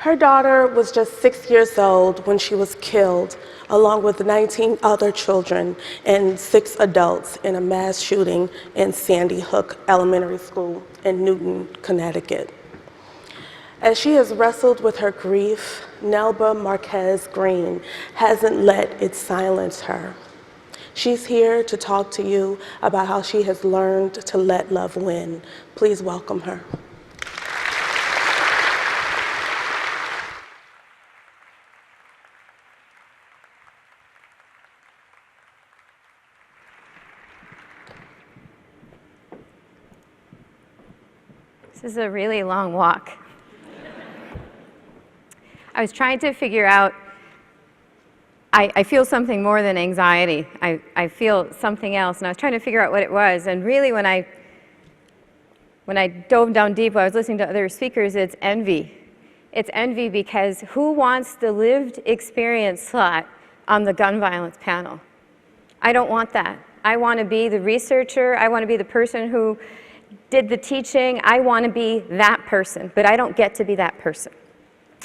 Her daughter was just 6 years old when she was killed, along with 19 other children and 6 adults in a mass shooting in Sandy Hook Elementary School in Newton, Connecticut. As she has wrestled with her grief, Nelba Marquez Green hasn't let it silence her. She's here to talk to you about how she has learned to let love win. Please welcome her. This is a really long walk. I was trying to figure out, I feel something more than anxiety. I feel something else, and I was trying to figure out what it was. And really, when I dove down deep, I was listening to other speakers, it's envy. It's envy because who wants the lived experience slot on the gun violence panel? I don't want that. I want to be the researcher. I want to be the person who did the teaching. I want to be that person, but I don't get to be that person.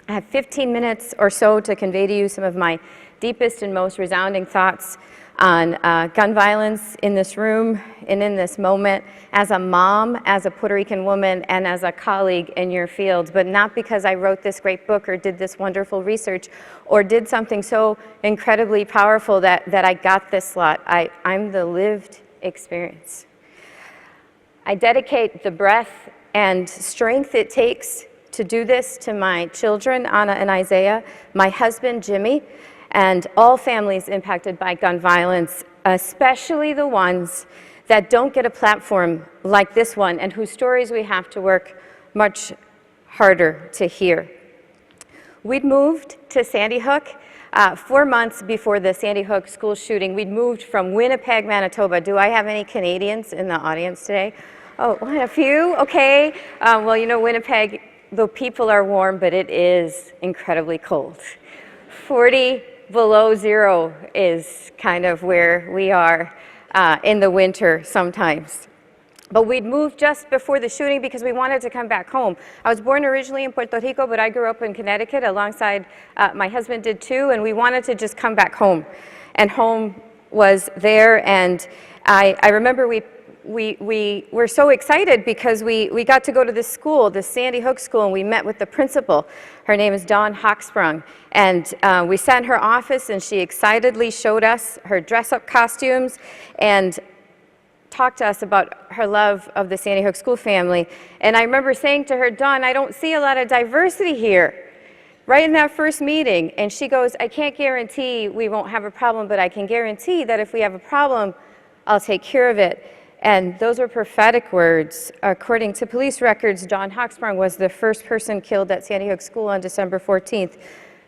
I have 15 minutes or so to convey to you some of my deepest and most resounding thoughts on gun violence in this room and in this moment as a mom, as a Puerto Rican woman, and as a colleague in your field, but not because I wrote this great book or did this wonderful research or did something so incredibly powerful that I got this slot. I'm the lived experience. I dedicate the breath and strength it takes to do this to my children, Anna and Isaiah, my husband, Jimmy, and all families impacted by gun violence, especially the ones that don't get a platform like this one and whose stories we have to work much harder to hear. We'd moved to Sandy Hook 4 months before the Sandy Hook school shooting. We'd moved from Winnipeg, Manitoba. Do I have any Canadians in the audience today? Oh, a few, okay. Well, you know, Winnipeg, the people are warm, but it is incredibly cold. 40 below zero is kind of where we are in the winter sometimes. But we'd moved just before the shooting because we wanted to come back home. I was born originally in Puerto Rico, but I grew up in Connecticut alongside, my husband did too, and we wanted to just come back home. And home was there, and I remember we were so excited because we got to go to this school, the Sandy Hook School, and we met with the principal. Her name is Dawn Hochsprung, and we sat in her office, and she excitedly showed us her dress-up costumes and talked to us about her love of the Sandy Hook School family. And I remember saying to her, Dawn, I don't see a lot of diversity here, right in that first meeting. And she goes, I can't guarantee we won't have a problem, but I can guarantee that if we have a problem, I'll take care of it. And those were prophetic words. According to police records, Dawn Hochsprung was the first person killed at Sandy Hook School on December 14th.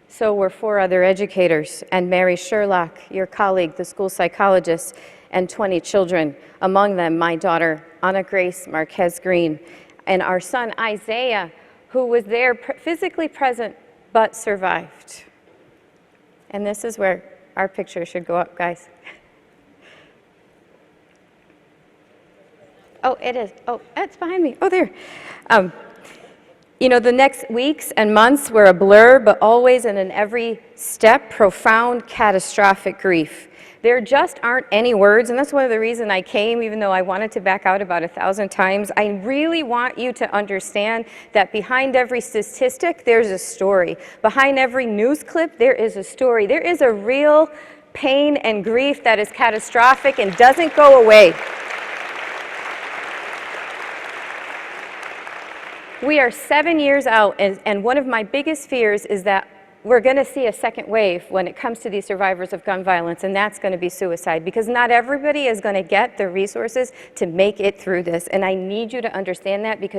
So were 4 other educators, and Mary Sherlock, your colleague, the school psychologist, and 20 children, among them my daughter, Anna Grace Marquez Green, and our son, Isaiah, who was there physically present but survived. And this is where our picture should go up, guys. Oh, it is. Oh, it's behind me. Oh, there. You know, the next weeks and months were a blur, but always and in every step, profound, catastrophic grief. There just aren't any words, and that's one of the reasons I came, even though I wanted to back out about 1,000 times. I really want you to understand that behind every statistic, there's a story. Behind every news clip, there is a story. There is a real pain and grief that is catastrophic and doesn't go away. We are 7 years out, and one of my biggest fears is that we're going to see a second wave when it comes to these survivors of gun violence, and that's going to be suicide, because not everybody is going to get the resources to make it through this. And I need you to understand that, because